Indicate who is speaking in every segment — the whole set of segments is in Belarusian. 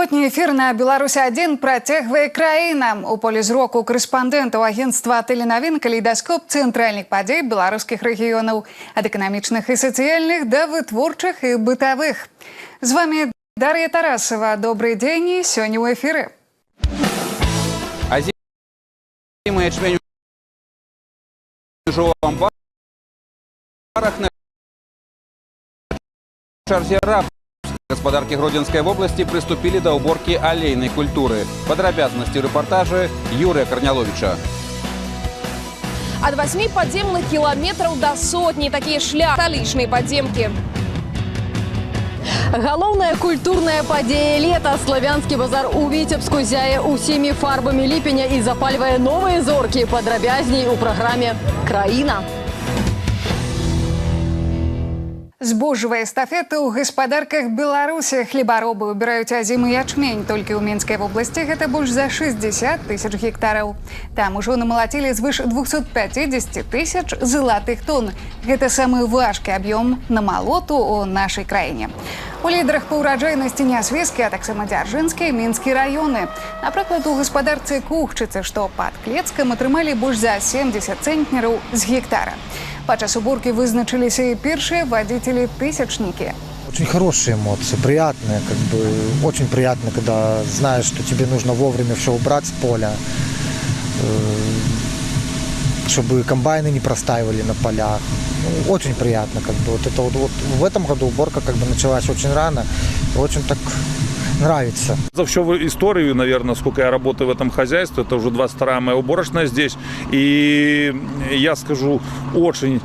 Speaker 1: Суботні ефір на Беларусь-1 працягвае краіна. У полі зроку корэспандэнтаў агенцтва тэленавін «Калейдаскоп» цэнтральных падзей беларускіх рэгіёнаў, ад эканамічных і сацыяльных да вытворчых і бытавых. З вами Дар'я Тарасова. Добрый дзень, сёння ў эфіры.
Speaker 2: Азімы ячмень у жовам барах на чарзе раб. Господарки Гродненской области приступили до уборки аллейной культуры. Подробности репортажа Юрия Корняловича.
Speaker 3: От 8 подземных километров до сотни такие шляхи столичные подземки.
Speaker 4: Галоўная культурная падзея лета. Славянскі базар у Віцебску зяе усімі фарбамі ліпеня і запальвае новыя зоркі. Падрабязней у праграме «Краіна».
Speaker 1: Збожжавыя эстафеты ў гаспадарках Беларусі. Хлебаробы убіраюць азімы ячмень. Толькі ў Мінскай вобласці гэта больш за 60 тысяч гектараў. Там ужо намалацілі звыш 250 тысяч залатых тонн. Гэта самы важкі аб'ём намалоту ў нашай краіне. У лідарах па ўраджайнасці Нясвежскі, а таксама Дзяржынскі, Мінскі раёны. Напрыклад, у гаспадарцы Кухчыцы, што пад Клецкам атрымалі больш за 70 цэнтнераў з гектара. Падчас уборки вызначились и первые водители-тысячники.
Speaker 5: Очень хорошие эмоции, приятные, очень приятно, когда знаешь, что тебе нужно вовремя все убрать с поля, чтобы комбайны не простаивали на полях. Очень приятно, вот в этом году уборка началась очень рано, очень так нравится.
Speaker 6: За всю историю, наверное, сколько я работаю в этом хозяйстве, это уже 22-я моя уборочная здесь. И я скажу, очень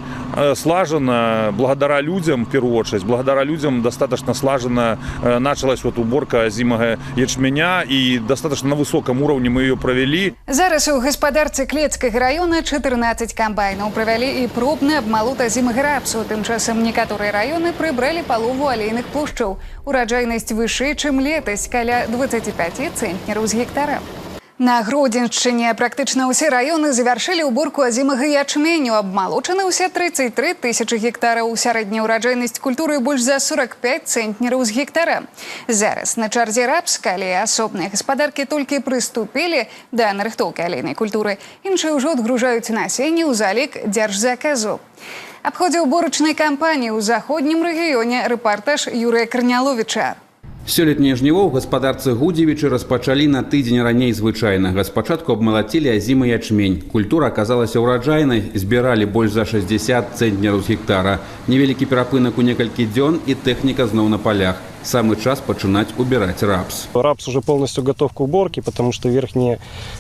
Speaker 6: слаженно, благодаря людям, в первую очередь, благодаря людям достаточно слаженно началась уборка озимого ячменя, и достаточно на высоком уровне мы ее провели.
Speaker 1: Зараз у гаспадарцы Клецкага района 14 комбайнаў правялі і пробны абмалот азімага рапсу. Тым часам некаторыя раёны прыбралі палову алейных плошчаў. Ураджайнасць вышэй, чым летась, каля 25 цэнтнераў з гектара. На Гродзеншчыне практычна ўсе раёны завяршылі ўборку азімага ячменю. Абмалочаны ўсе 33 тысячы гектараў. Сярэдняя ўраджайнасць культуры больш за 45 цэнтнераў з гектара. Зараз на чарзе рапс, калі асобныя гаспадаркі толькі прыступілі да нарыхтоўкі алейнай культуры, іншыя ўжо адгружаюць насенне ў залік дзяржзаказу. Аб ходзе ўборачнай кампаніі ў заходнім рэгіёне рэпартаж Юрыя Корняловича.
Speaker 2: Сёлетняе жніво ў гаспадарцы Гудзевічы распачалі на тыдзень раней звычайнага. Спачатку абмалацілі азімы ячмень. Культура аказалася ўраджайнай, збіралі больш за 60 цэнтнераў з гектара. Невялікі перапынак у некалькі дзён і тэхніка зноў на полях. Самый час начинать убирать рапс.
Speaker 7: Рапс уже полностью готов к уборке, потому что верхний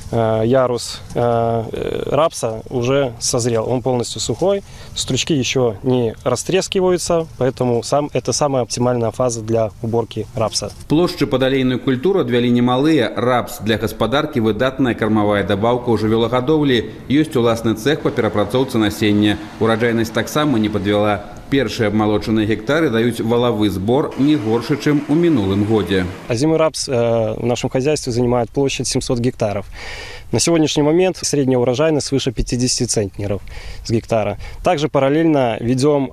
Speaker 7: ярус рапса уже созрел. Он полностью сухой, стручки еще не растрескиваются, поэтому это самая оптимальная фаза для уборки рапса.
Speaker 2: Площади под алейную культуру адвялі немалыя. Рапс для гаспадаркі выдатная кармавая добавка ў жывёлагадоўлі. Ёсць уласны цех па перапрацоўцы насення. Ураджайнасць таксама не подвела. Першие обмолоченные гектары дают валовый сбор не горше, чем у минулым годе.
Speaker 7: Озимый рапс в нашем хозяйстве занимает площадь 700 гектаров. На сегодняшний момент средняя урожайность свыше 50 центнеров с гектара. Также параллельно ведем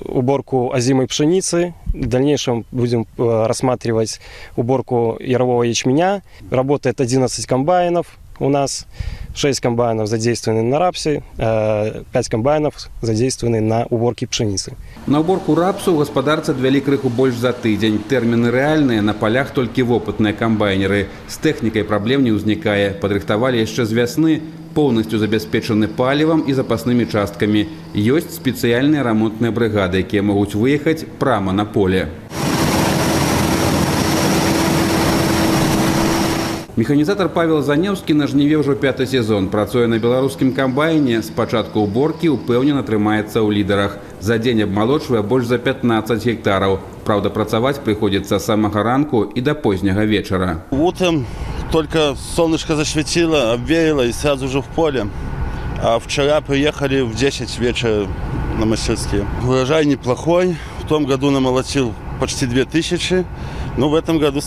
Speaker 7: уборку озимой пшеницы. В дальнейшем будем рассматривать уборку ярового ячменя. Работает 11 комбайнов у нас. 6 комбайнов задействованы на рапсе, 5 комбайнов задействованы на уборке пшеницы.
Speaker 2: На уборку рапсу ў гаспадарцы адвялі крыху больш за тыдзень. Тэрміны рэальныя, на полях толькі вопытныя камбайнеры. З тэхнікай праблем не ўзнікае. Падрыхтавалі яшчэ з вясны, полностью забяспечаны палівам і запаснымі часткамі. Ёсць спецыяльныя рамонтныя брыгады, якія могуць выехаць прямо на поле. Механизатор Павел Заневский на жніве ўжо 5-й сезон. Працуе на беларускім камбайне. З пачатку уборки упэўнена трымаецца ў лідарах. За дзень абмалочвае больш за 15 гектаров. Правда, працаваць приходится с самого ранку и до позднего вечера.
Speaker 8: Утром только солнышко засветило, обвеяло и сразу же в поле. А вчера приехали в 10 вечера на мастерские. Урожай неплохой. В том году намолотил почти 2000. Но в этом году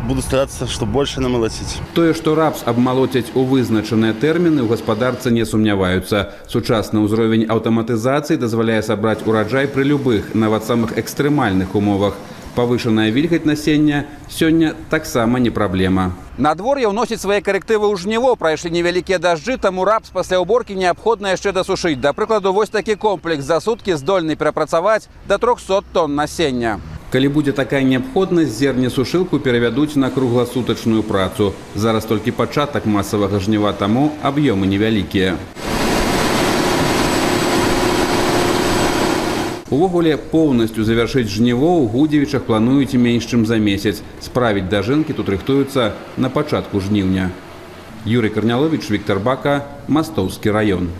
Speaker 8: буду стараться, чтобы больше намолотить.
Speaker 2: Тое, што рапс абмалоцяць у вызначаныя тэрміны, у гаспадарцы не сумняваюцца. Сучасны ўзровень аўтаматызацыі дазваляе сабраць ураджай пры любых, нават самых экстрэмальных умовах. Павышаная вільгаць насення сёння таксама не праблема. Надвор'е ўносіць свае карэктывы ў жніво, прайшлі невялікія дажджы, таму рапс пасля ўборкі неабходна яшчэ дасушыць. Да прыкладу, вось такі комплекс за суткі здольны перапрацаваць да 300 тонн насення. Калі будзе такая неабходнасць, зернесушылку перавядуць на кругласутачную працу. Зараз толькі пачатак масавага жніва, таму аб'ёмы невялікія. Увогуле, поўнасцю завяршыць жніво ў Гудзевічах плануюць менш чым за месяц. Справіць дажынкі тут рыхтуюцца на пачатку жніўня. Юрий Карнялович, Віктор Бака, Мастоўскі раён.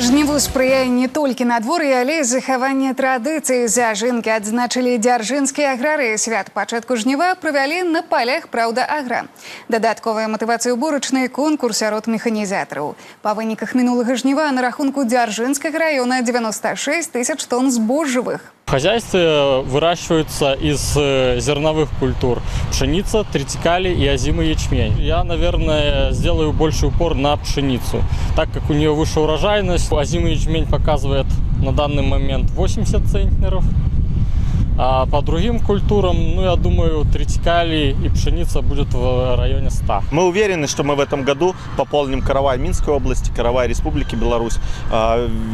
Speaker 1: Жніву спрыяе не толькі надвор'е, але і захаванне традыцый. Зажынкі адзначылі дзяржынскія аграрыі. Свят пачатку жніва правялі на палях «Праўда Агра». Дадатковая матывацыя ўборачнай конкурс сярод механізатараў. Па выніках мінулага жніва на рахунку Дзяржынскага раёна 96 тысяч тонн збожжавых.
Speaker 9: В хозяйстве выращиваются из зерновых культур пшеница, тритикали и озимый ячмень. Я, наверное, сделаю больше упор на пшеницу, так как у нее выше урожайность. Озимый ячмень показывает на данный момент 80 центнеров. А по другим культурам, я думаю, тритикали и пшеница будет в районе 100.
Speaker 10: Мы уверены, что мы в этом году пополним каравай Минской области, каравай Республики Беларусь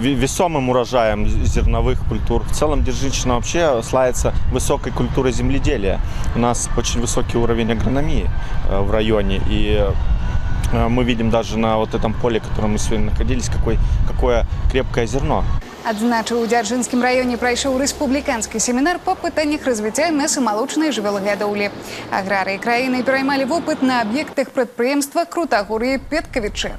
Speaker 10: весомым урожаем зерновых культур. В целом Дзержинщина вообще славится высокой культурой земледелия. У нас очень высокий уровень агрономии в районе. И мы видим даже на вот этом поле, в котором мы сегодня находились, какое крепкое зерно.
Speaker 1: Адзначыў, у Дзяржынскім раёне прайшоў рэспубліканскі семінар па пытаннях развіцця мяса-малочнай жывёлагадоўлі. Аграрыі краіны пераймалі вопыт на аб'ектах прадпрыемства Крутагор'е Петкавічы.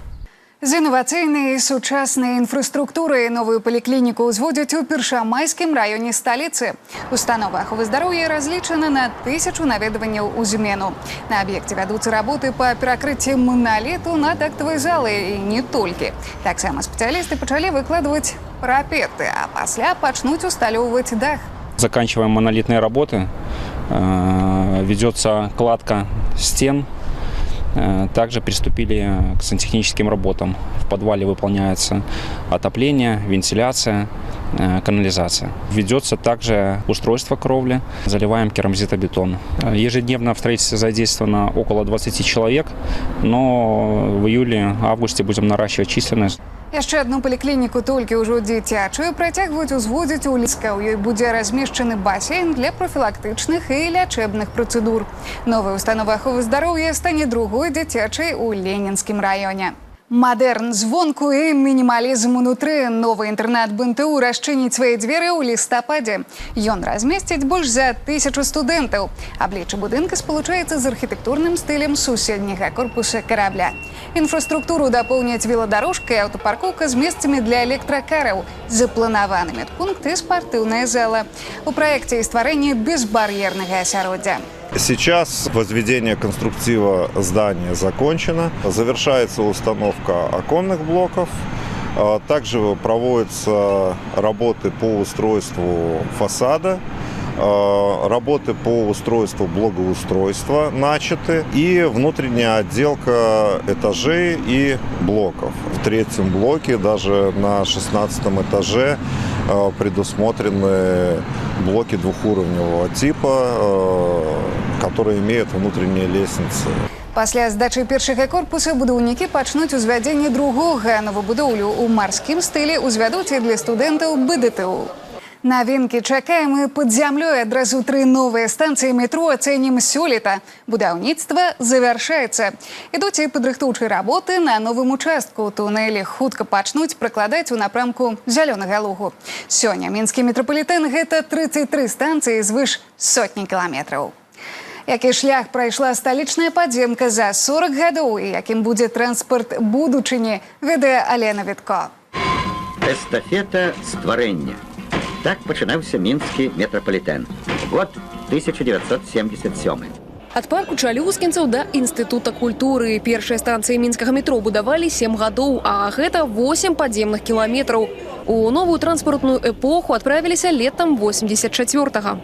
Speaker 1: З інавацыйнай і сучаснай інфраструктурай новую паліклініку ўзводзяць у Першамайскім раёне сталіцы. Установа аховы здароўя разлічана на 1000 наведванняў у змену. На аб'екце вядуцца работы па перакрыцці маналіту на тактавай залы і не толькі. Таксама спецыялісты пачалі выкладваць парапеты, а пасля пачнуць усталёўваць дах.
Speaker 11: Заканчиваем монолитные работы, ведется кладка стен. Также приступили к сантехническим работам. В подвале выполняется отопление, вентиляция, канализация. Ведется также устройство кровли. Заливаем керамзитобетон. Ежедневно в строительстве задействовано около 20 человек, но в июле-августе будем наращивать численность.
Speaker 1: Яшчэ адну паліклініку, толькі ўжо дзіцячую, працягваюць узводзіць у Ліска. У ёй будзе размешчаны басейн для прафілактычных і лячэбных працэдур. Новая установа аховы здароўя стане другой дзіцячай у Ленінскім раёне. Мадэрн звонку і мінімалізм унутры. Новы інтэрнат БНТУ расчыніць свае дзверы ў лістападзе. Ён размесціць больш за 1000 студэнтаў. Аблічча будынка спалучаецца з архітэктурным стылем суседняга корпуса карабля. Інфраструктуру дапоўняць веладарожка і аўтапаркоўка з месцамі для электракараў, запланаваны медпункт і спартыўная зала. У праекце і стварэнне безбар'ернага асяроддзя.
Speaker 12: Сейчас возведение конструктива здания закончено. Завершается установка оконных блоков. Также проводятся работы по устройству фасада. Работы по устройству благоустройства начаты. И внутренняя отделка этажей и блоков. В третьем блоке, даже на 16 этаже, предусмотрены блоки двухуровневого типа, которые имеют внутренние лестницы.
Speaker 1: Пасля здачы першага корпуса будаўнікі пачнуць узвядзенне другога. Новабудоўлю ў марскім стылі узвядуць і для студэнтаў БДТУ. Навінкі чакаем і пад зямлёй. Адразу 3 новыя станцыі метро ацэнім сёлета. Будаўніцтва завяршаецца. Ідуць і падрыхтоўчыя работы на новым участку. Тунэлі хутка пачнуць пракладаць у напрамку Зялёнага Лугу. Сёння мінскі метрапалітэн – гэта 33 станцыі звыш сотні кіламетраў. Які шлях прайшла сталічная падземка за 40 гадоў і якім будзе транспарт будучыні, ведае Алена Вітко.
Speaker 13: Эстафета стварэння. Так пачынаўся мінскі метрапалітэн. Год 1977.
Speaker 3: Ад парку Чалюскінцаў да Інстытута культуры. Першыя станцыі мінскага метро будавалі 7 гадоў, а гэта 8 падземных кіламетраў. У новую транспартную эпоху адправіліся летам 84-го.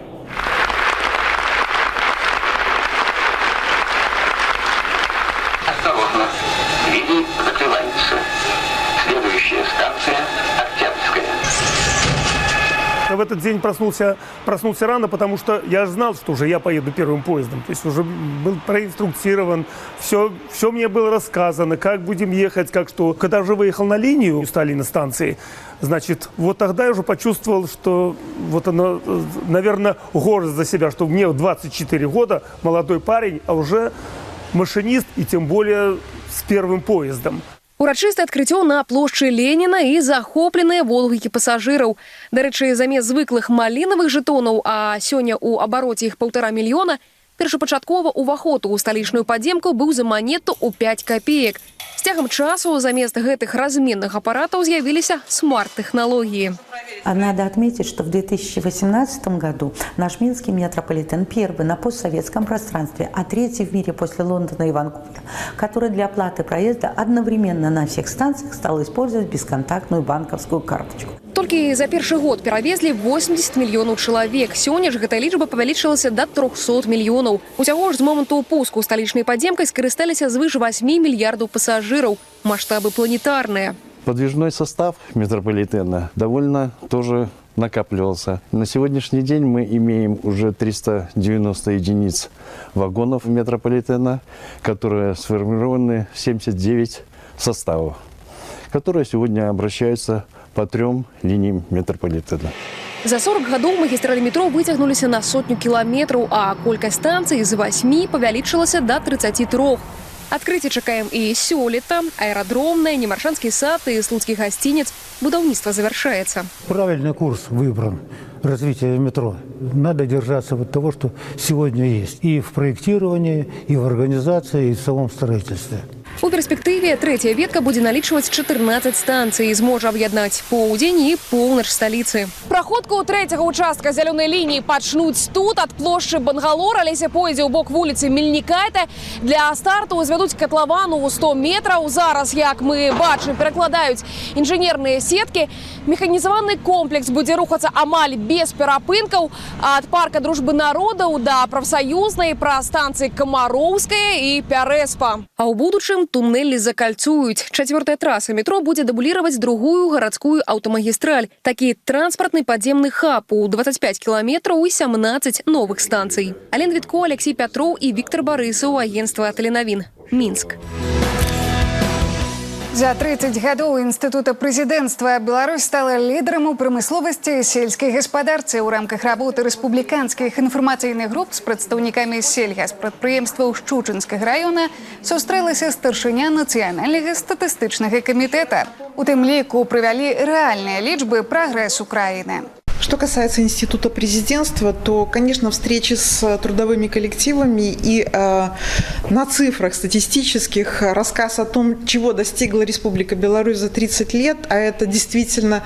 Speaker 14: Осторожно, двери закрываются. Следующая станция Октябрьская. в этот день проснулся рано, потому что я знал, что уже я поеду первым поездом. То есть уже был проинструктирован, все мне было рассказано, как будем ехать, как что. Когда уже выехал на линию, стали на станции, значит, вот тогда я уже почувствовал, что вот оно, наверное, гордость за себя, что мне 24 года, молодой парень, а уже машинист и тем более с первым поездом.
Speaker 3: Урачыстае адкрыццё на плошчы Леніна і захопленыя водгукі пасажыраў. Дарэчы, замест звыклых малінавых жэтонаў, а сёння ў абароце іх 1,5 мільёна, першапачаткова ўваход у сталічную падземку быў за манету ў 5 копеек. З цягам часу замест гэтых разменных апаратаў з'явіліся смарт-тэхналогіі.
Speaker 15: Надо отметить, что в 2018 году наш Минский метрополитен первый на постсоветском пространстве, а третий в мире после Лондона и Ванкувера, который для оплаты проезда одновременно на всех станциях стал использовать бесконтактную банковскую карточку.
Speaker 3: Толькі за першы год перавезлі 80 мільёнаў чалавек. Сёння ж гэтая лічба павялічылася да 300 мільёнаў. Усяго ж з моманту пуску сталічнай падземкай скарысталіся звыш 8 мільярдаў пасажыраў. Маштабы планетарныя.
Speaker 16: Подвижной состав метрополитена довольно тоже накапливался. На сегодняшний день мы имеем уже 390 единиц вагонов метрополитена, которые сформированы в 79 составов, которые сегодня обращаются по 3 линиям метрополитена.
Speaker 3: За 40 гадоў магістралі метро выцягнуліся на 100 кіламетраў, а колькасць станцый з 8 павялічылася да 33. Адкрыцці чакаем і сёлета. Аэрадромная, Немаршанскі сад и слуцкі гостиниц. Будаўніцтва завершается.
Speaker 17: Правильный курс выбран развития метро. Надо держаться вот того, что сегодня есть. И в проектировании, и в организации, и в самом строительстве.
Speaker 3: У перспектыве третья ветка будзе налічваць 14 станцый, зможа аб'яднаць поўдзень і поўнач сталіцы. Праходку трэцяга участка зялёнай лініі пачнуць тут ад плошчы Бангалор, Алеся пойдзе ў бок вуліцы Мельнікайта. Для старту узвядуць катлавану ў 100 метраў. Зараз, як мы бачым, перакладаюць інжынерныя сеткі. Механізаваны комплекс будзе рухацца амаль без перапынкаў ад парка Дружбы народаў да прафсаюзнай праз станцыі Камароўская і Пярэспа. А ў будучым туннелі закальцуюць. 4-я трасса метро будзе дубліраваць другую гарадскую аўтамагістраль. Такі транспартны падземны хаб у 25 кіламетраў і 17 новых станцый. Ален Вітко, Алексей Пятроў і Віктор Барысаў, агентства Тэленавін. Мінск.
Speaker 1: За 30 гадоў Інстытута прэзідэнцтва Беларусь стала лідарам у прамысловасці і сельскай гаспадарцы. У рамках работы рэспубліканскіх інфармацыйных груп з прадстаўнікамі сельгаспрадпрыемстваў Шчучынскага раёна сустрэлася старшыня нацыянальнага статыстычнага камітэта. У тым ліку прывялі рэальныя лічбы прагрэсу краіны.
Speaker 18: Что касается Института президентства, то, конечно, встречи с трудовыми коллективами и на цифрах статистических рассказ о том, чего достигла Республика Беларусь за 30 лет, а это действительно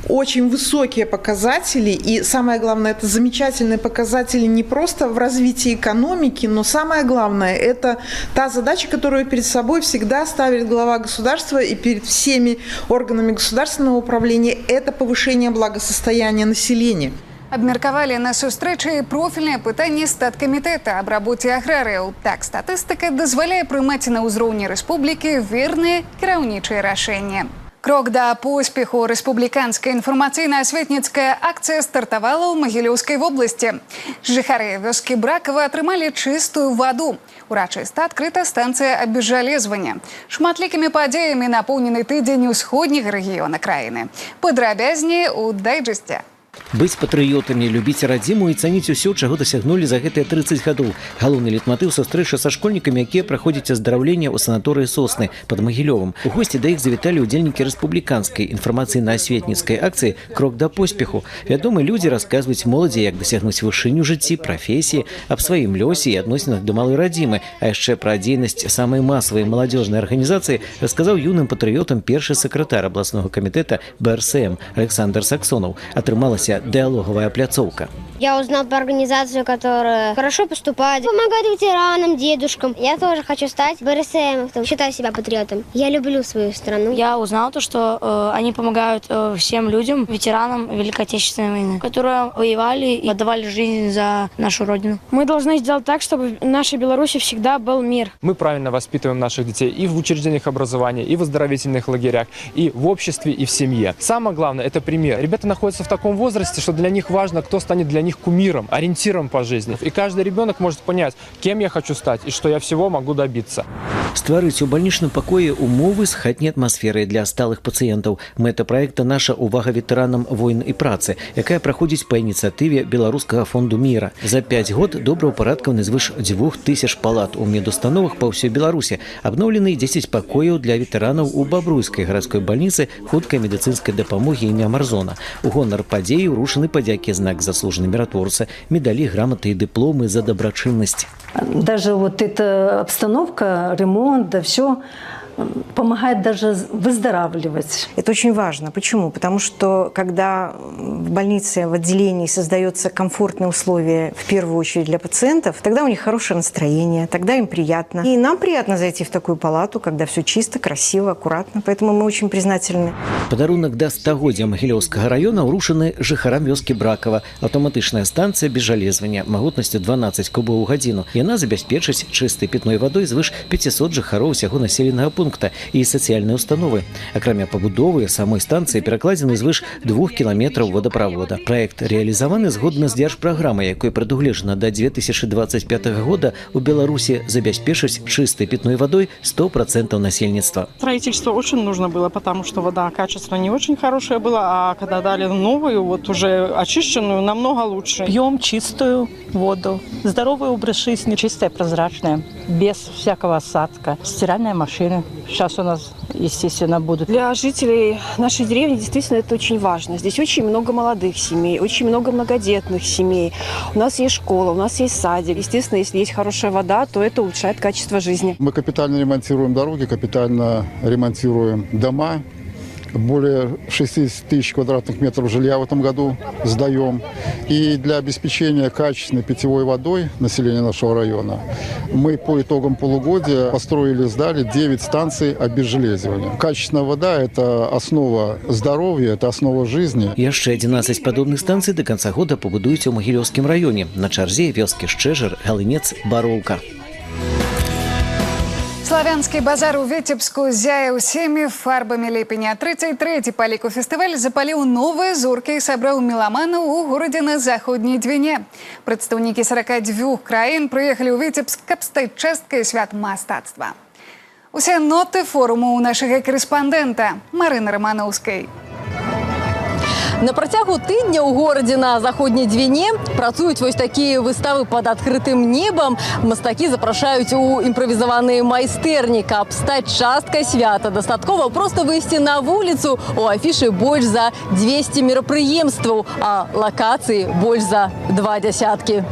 Speaker 18: очень высокие показатели, и самое главное, это замечательные показатели не просто в развитии экономики, но самое главное, это та задача, которую перед собой всегда ставит глава государства и перед всеми органами государственного управления, это повышение благосостояния населения.
Speaker 1: Абмеркавалі на сустрэчы профільныя пытанні статкамітэта аб рабоце аграрыяў. Так, статыстыка дазваляе прымаць на ўзроўні рэспублікі верныя кіраўнічыя рашэнні. Крок да поспеху. Рэспубліканская інфармацыйна-асветніцкая акцыя стартавала ў Магілёўскай вобласці. Жыхары вёскі Бракава атрымалі чыстую ваду. Урачыста адкрыта станцыя абезжалезвання. Шматлікімі падзеямі напоўнены тыдзень усходняга рэгіёна краіны. Падрабязней у дайджэсце.
Speaker 19: Быць патрыётамі, любіць радзіму і цаніць усё, чаго дасягнулі за гэтыя 30 гадоў. Галоўны лейтматыў сустрэчы са школьнікамі, якія праходзяць аздараўленне ў санаторыі Сосны пад Магілёвым. У госці да іх завіталі ўдзельнікі рэспубліканскай інфармацыйна-асветніцкай акцыі «Крок да поспеху». Вядомыя людзі расказваюць моладзі, як дасягнуць вышыню жыцці, прафесіі, аб сваім лёсе і адносінах да малой радзімы. А яшчэ пра дзейнасць самай масавай маладзёжнай арганізацыі расказаў юным патрыётам першы сакратар абласнога камітэта БРСМ Александр Саксонов. Атрымалася диалоговая пляцовка.
Speaker 20: Я узнал про организацию, которая хорошо поступает, помогает ветеранам, дедушкам. Я тоже хочу стать БРСМовцем, считаю себя патриотом. Я люблю свою страну.
Speaker 21: Я узнал то, что они помогают всем людям, ветеранам Великой Отечественной войны, которые воевали и отдавали жизнь за нашу родину.
Speaker 22: Мы должны сделать так, чтобы в нашей Беларуси всегда был мир.
Speaker 23: Мы правильно воспитываем наших детей и в учреждениях образования, и в оздоровительных лагерях, и в обществе, и в семье. Самое главное – это пример. Ребята находятся в таком возрасте, возрасте, что для них важно, кто станет для них кумиром, ориентиром по жизни. И каждый ребенок может понять, кем я хочу стать и что я всего могу добиться.
Speaker 19: Стварыць у бальнічным пакоі умовы з хатняй атмасферай для сталых пацыентаў. Мэта праекта «Наша увага ветэранам войн і працы», якая праходзіць па ініцыятыве Беларускага фонду міра. За 5 год добраўпарадкаваны звыш 2000 палат у медустановах па ўсёй Беларусі. Абноўлены 10 пакояў для ветэранаў у Бабруйскай гарадской бальніцы хуткай медыцынскай дапамогі імя Марзона. У гонар падзеі ўрушаны падзякі, знак заслужаны міратворца, медалі, граматы і дыпломы за добрачыннасць.
Speaker 4: Даже вот эта обстановка, ремонт, да все помогает даже выздоравливать.
Speaker 5: Это очень важно. Почему? Потому что когда в больнице, в отделении создаются комфортные условия, в первую очередь для пациентов, тогда у них хорошее настроение, тогда им приятно. И нам приятно зайти в такую палату, когда все чисто, красиво, аккуратно. Поэтому мы очень признательны.
Speaker 19: Падарунак да стагоддзя Магілёўскага района ўрушаны жыхарам вёскі Бракова. Аўтаматычная станцыя безжалезвання магутнасцю 12 кубаў у гадзіну. Яна забяспечыць чыстай пітной вадой звыш 500 жыхароў усяго населенага пункта і сацыяльныя установы. Акрамя пабудовы самой станцыі перакладзены звыш 2 кіламетраў водаправода. Праект рэалізаваны згодна з дзяржпраграмай, якой прадугледжана да 2025 года у Беларусі забяспечыць чыстай пітной водой 100% насельніцтва.
Speaker 6: Строительство очень нужно было, потому что вода качество не очень хорошее было, а когда дали новую, вот уже очищенную, намного лучше.
Speaker 24: Пьем чистую воду, здоровый образ жизни, чистая, прозрачная, без всякого осадка, стиральная машина. Сейчас у нас, естественно, будут.
Speaker 22: Для жителей нашей деревни действительно это очень важно. Здесь очень много молодых семей, очень много многодетных семей. У нас есть школа, у нас есть садик. Естественно, если есть хорошая вода, то это улучшает качество жизни.
Speaker 25: Мы капитально ремонтируем дороги, капитально ремонтируем дома. Более 60 тысяч квадратных метров жилья в этом году сдаем. И для обеспечения качественной питьевой водой населения нашего района мы по итогам полугодия построили, сдали 9 станций обезжелезивания. Качественная вода – это основа здоровья, это основа жизни.
Speaker 19: Яшчэ 11 падобных станцый до конца года пабудуюць у Магілёўскім раёне. На чарзе вёскі Шчэжар, Галынец, Бароўка.
Speaker 1: Славянский базар у Витебску зяе всеми фарбами лепеня. 33-й по лику фестиваль запалил новые зорки и собрал меломанов у города на Заходней Двине. Представники 42 краин приехали у Витебск, каб стать часткой свят мастацтва. Усе ноты форуму у нашего корреспондента Марины Романовской.
Speaker 3: На працягу тыдня ў горадзе на Заходняй Двіне працуюць вось такія выставы пад адкрытым небам. Мастакі запрашаюць у імправізаваныя майстэрні, каб стаць часткай свята. Дастаткова проста выйсці на вуліцу. У афішы больш за 200 мерапрыемстваў, а лакацыі больш за 2 десяткі.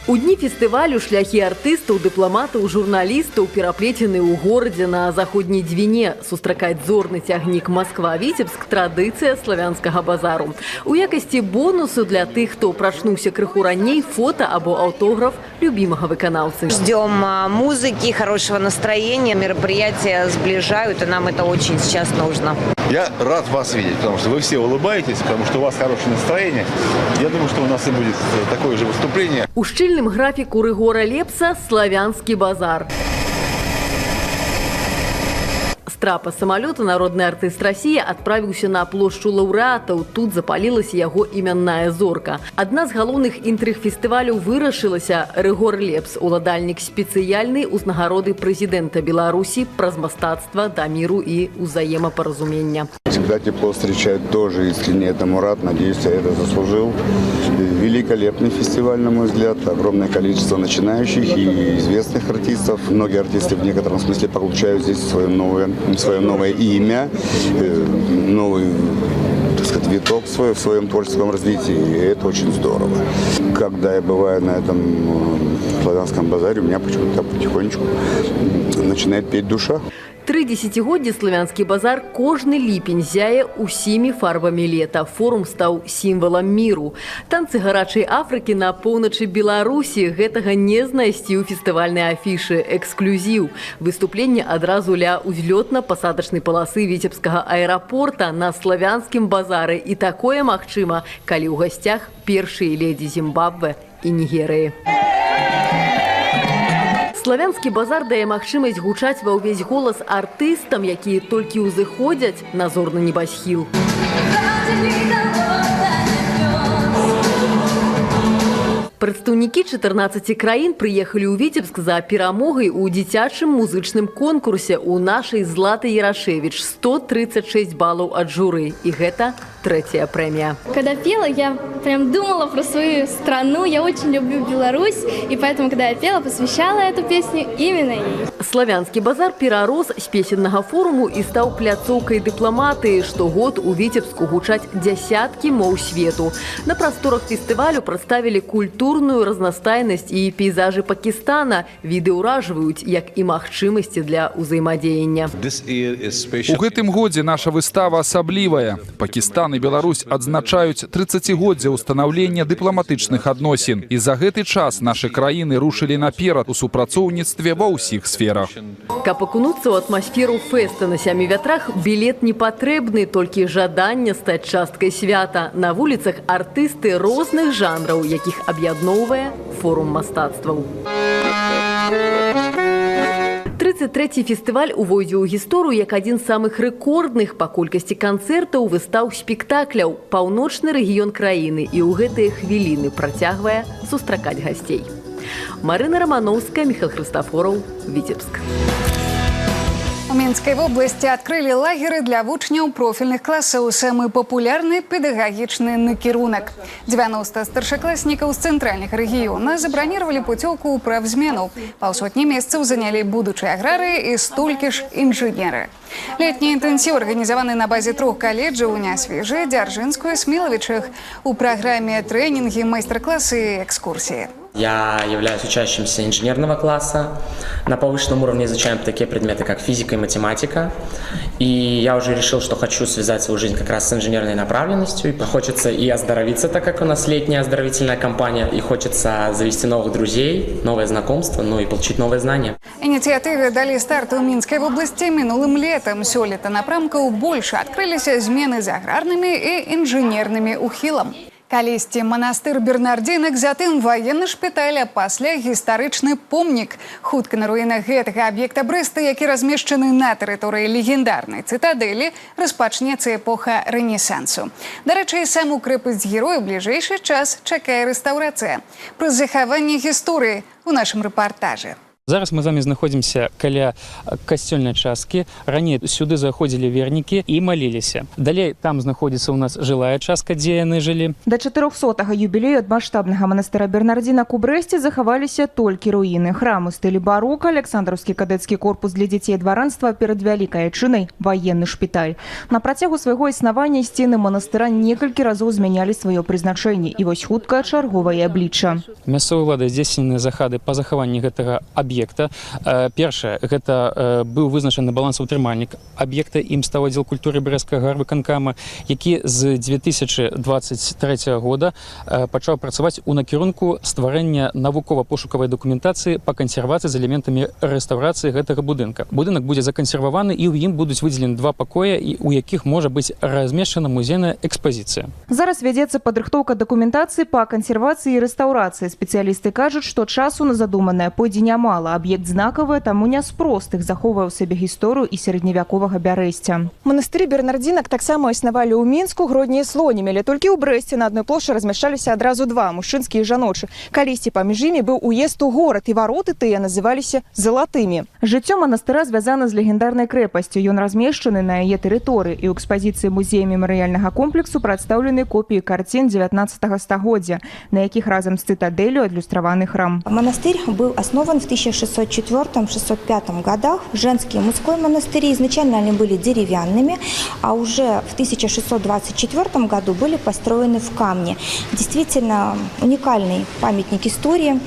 Speaker 26: У дні фестывалю шляхі артыстаў, дыпламатаў, журналістаў пераплецены ў горадзе на Заходняй Двіне. Сустракаць зорны цягнік Москва-Витебск – традыцыя славянскага базару. У якасці бонусу для тых, хто прачнуўся крыху раней, фото або аўтограф любимого выканаўцы.
Speaker 27: Ждем музыки, хорошего настроения, мероприятия сближают, и нам это очень сейчас нужно.
Speaker 28: Я рад вас видеть, потому что вы все улыбаетесь, потому что у вас хорошее настроение. Я думаю, что у нас и будет такое же выступление.
Speaker 26: У шчыльным графіку Рыгора Лепса «Славянский базар». С трапа самолета народный артист России отправился на площадь лаўрэатаў. Тут запалилась его именная зорка. Одна з галоўных інтрыг фестывалю вырашылася. Рыгор Лепс, уладальнік спецыяльнай узнагароды президента Беларуси праз мастацтва да миру и узаемапаразумення.
Speaker 29: Всегда тепло встречают, тоже искренне этому рад. Надеюсь, я это заслужил. Великолепный фестиваль, на мой взгляд. Огромное количество начинающих и известных артистов. Многие артисты в некотором смысле получают здесь свое новое имя, новый, так сказать, виток в своем творческом развитии. И это очень здорово. Когда я бываю на этом славянском базаре, у меня почему-то потихонечку начинает петь душа.
Speaker 26: 3 десятигоддзі славянскі базар кожны ліпень зяе усімі фарбамі лета. Форум стаў сімвалам міру. Танцы гарачай Афрыкі на поўначы Беларусі. Гэтага не знайсці ў фестывальнай афішы. Эксклюзіў. Выступленне адразу ля узлётна-пасадачнай паласы Віцебскага аэрапорта на славянскім базары. І такое магчыма, калі ў гасцях першыя ледзі Зімбабве і Нігерыі. Славянскі базар дае магчымасць гучаць ва ўвесь голас артыстам, якія толькі ўзыходзяць на зорны небасхіл. Прадстаўнікі 14 краін прыехалі ў Віцебск за перамогай у дзіцячым музычным конкурсе у нашай Златы Ярашевич. 136 баллов от журы. И это третья премия.
Speaker 2: Когда пела, я прям думала про свою страну. Я очень люблю Беларусь. И поэтому, когда я пела, посвящала эту песню именно ей.
Speaker 26: Славянский базар перарос з песеннага форуму і стаў пляцоўкай дыпламатыі. Штогод у Віцебску гучаць дзясяткі моў свету. На прасторах фестывалю прадставілі культурную разнастайнасць і пейзажы Пакистана. Віды ўражваюць, як і магчымасці для ўзаемадзеяння.
Speaker 7: У гэтым годзе наша выстава асаблівая. Пакистан і Беларусь адзначаюць 30годдзе ўстанаўлення дыпламатычных адносін. І за гэты час нашы краіны рушылі наперад у супрацоўніцтве ва ўсіх сферах.
Speaker 26: Каб акунуцца ў атмасферу фэста на 7 вятрах, білет не патрэбны, толькі жаданне стаць часткай свята. На вуліцах артысты розных жанраў, якіх аб'ядноўвае форум мастацтваў. 33-й фестываль увойдзе ў гісторыю як адзін з самых рэкордных па колькасці канцэртаў, выстаў, спектакляў. Паўночны рэгіён краіны і ў гэтыя хвіліны працягвае сустракаць гасцей. Марына Романовская, Михаил Христофоров, Витебск.
Speaker 1: У Мінскай вобласці адкрылі лагеры для вучняў профільных класаў. Самы папулярны педагагічны накірунак. 90 старшакласнікаў з цэнтральных рэгіёна забранировали путёўку ў правзмену. Паўсотні месцаў занялі будучыя аграрыі і столькі ж інжынеры. Летні інтэнсіў арганізаваны на базе 3 каледжаў у Нясвежы, Дзяржынскую і Смілавічах. У праграме трэнінгі, майстар-классы і экскурсіі.
Speaker 8: Я являюсь учащимся инженерного класса. На повышенном уровне изучаем такие предметы, как физика и математика. И я уже решил, что хочу связать свою жизнь как раз с инженерной направленностью. И хочется и оздоровиться, так как у нас летняя оздоровительная кампания. И хочется завести новых друзей, новые знакомства, ну и получить новые знания.
Speaker 1: Инициативе дали старт у Минской области минулым летом. Сёлета напрамкаў больше открыліся змены з аграрнымі і інжынернымі ухілам. Калісьці манастыр Бернардзінак, затым военны шпіталь, а пасля гістарычны помнік. Хутка на руінах гэтага аб'екта Брэста, які размешчаны на тэрыторыі легендарнай цытадэлі, распачнецца эпоха рэнесансу. Дарэчы, саму крэпасць героя ў бліжэйшы час чакае рэстаўрацыя. Пра захаванне гісторыі у нашым рэпартажы.
Speaker 9: Зараз мы з вами знаходзімся каля касцёльнай часткі. Раней сюды заходзілі вернікі і маліліся. Далей там знаходзіцца ў нас жылая частка, дзе яны жылі.
Speaker 10: Да 400-го юбілею ад маштабнага манастыра Бернардзінак у Брэсце захаваліся толькі руіны. Храм у стылі барока, Александраўскі кадэцкі корпус для дзяцей дваранства, перад вялікай айчынай ваенны шпіталь. На працягу свайго існавання сцены манастыра некалькі разоў змянялі сваё прызначэнне. І вось хутка чарговае аблічча.
Speaker 9: Мясцовай уладай здзейснены захады па захаванні гэтага аб'екта. Першае, гэта быў вызначаны балансаўтрымальнік аб'екта, ім стаў аддзел культуры Брэсцкага гарвыканкама, які з 2023 года пачаў працаваць у накірунку стварэння навукова-пошукавай дакументацыі па кансервацыі з элементамі рэстаўрацыі гэтага будынка. Будынак будзе закансерваваны, і ў ім будуць выдзелены 2 пакоя, у якіх можа быць размешчана музейная экспазіцыя.
Speaker 10: Зараз вядзецца падрыхтоўка дакументацыі па кансервацыі і рэстаўрацыі. Спецыялісты кажуць, што часу на задуманае пойдзе нямала. Аб'ект знакавы, таму не з простых, захоўвае ў сабе гісторыю і сярэдневяковага Бярэсця. Манастыры Бернардзінак таксама існавалі ў Мінску, Гродні і Слонімі, але толькі ў Брэсце на адной плошчы размяшчаліся адразу 2, мужчынскі і жаночы. Калісьці паміж імі быў уезд у горад, і вароты тыя называліся залатымі. Жыццё манастыра звязана з легендарнай крэпасцю. Ён размешчаны на яе тэрыторыі, і ў экспазіцыі музея мемарыяльнага комплексу прадстаўлены копіі карцін 19 стагоддзя, на якіх разам з цытадэлю адлюстраваны храм.
Speaker 11: Монастырь был основан в 1604-605 годах. Женские и мужской монастыри изначально они были деревянными, а уже в 1624 году были построены в камне. Действительно уникальный памятник истории,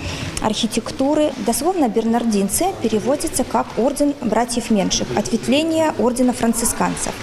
Speaker 11: архитектуры. Дословно бернардинцы переводится как орден братьев меньших, ответвление ордена францисканцев.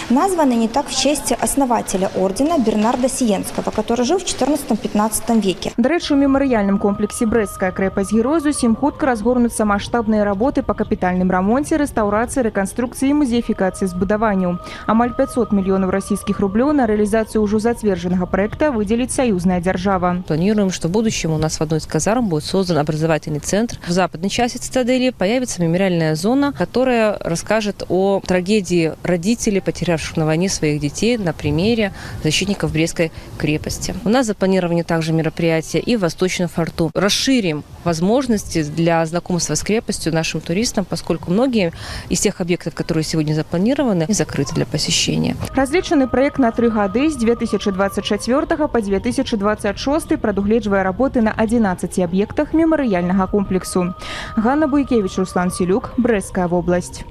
Speaker 11: Названы не так в честь основателя ордена Бернарда Сиенского, который жил в 14-15 веке.
Speaker 10: До речі, у меморіальному комплексі Брэсцкая крэпасць героя зусім хутка разгорнуцца маштабныя работы па капітальным рамонце, рэстаўрацыі, рэканструкцыі і музеіфікацыі збудаванняў. Амаль 500 мільёнаў расійскіх рублёў на реализацию уже затверженного проекта выделит союзная держава.
Speaker 12: Планируем, что в будущем у нас в одной из казарм будет создан создан образовательный центр. В западной части цитадели появится мемориальная зона, которая расскажет о трагедии родителей, потерявших на войне своих детей на примере защитников Брестской крепости. У нас запланированы также мероприятия и в Восточном форту. Расширим возможности для знакомства с крепостью нашим туристам, поскольку многие из тех объектов, которые сегодня запланированы, закрыты для посещения.
Speaker 10: Разлічаны проект на 3 гады з 2024 по 2026 прадугледжвае работы на 11 аб'ектах мемарыяльнага комплексу. Ганна Буйкевич, Руслан Селюк, Брестская область.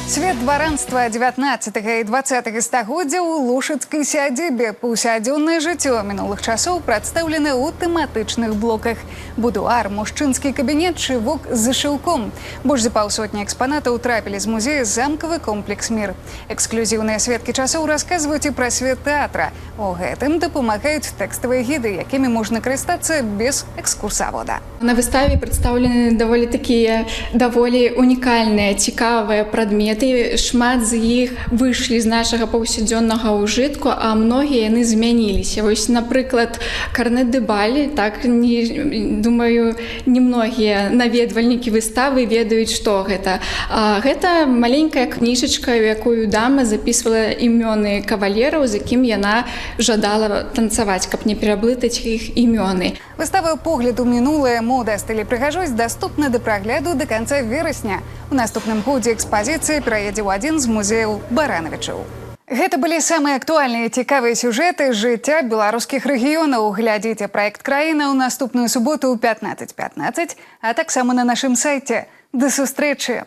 Speaker 1: Свет дваранства 19 і 20 стагоддзя ў лушыцкай сядзібе. Паўсядзённае жыццё мінулых часоў прадстаўлены ў тэматычных блоках. Будуар, мужчынскі кабінет, шывок з зашыўком. Больш за паўсотні экспанатаў трапілі з музея замкавы комплекс «Мір». Эксклюзіўныя сведкі часоў расказваюць і пра свет тэатра. У гэтым дапамагаюць тэкставыя гіды, якімі можна карыстацца без экскурсавода.
Speaker 13: На выставе прадстаўлены даволі унікальныя, цікавыя прадметы. Шмат з іх выйшлі з нашага паўсядзённага ўжытку, а многія яны змяніліся. Вось, напрыклад, карнет де баль, так, думаю, немногія наведвальнікі выставы ведаюць, што гэта. Гэта маленькая кніжачка, у якую дама запісвала імёны кавалераў, з якім яна жадала танцаваць, каб не пераблытаць іх імёны.
Speaker 1: Выстава «Погляд у мінулае. Мода, стыль і прыгажосць» даступна да прагляду да канца верасня. У наступным годзе экспазіцыя пераедзе ў адзін з музеяў Баранавічаў. Гэта былі самыя актуальныя і цікавыя сюжэты жыцця беларускіх рэгіёнаў. Глядзіце праект «Краіна» ў наступную суботу ў 15:15, а таксама на нашым сайце. Да сустрэчы!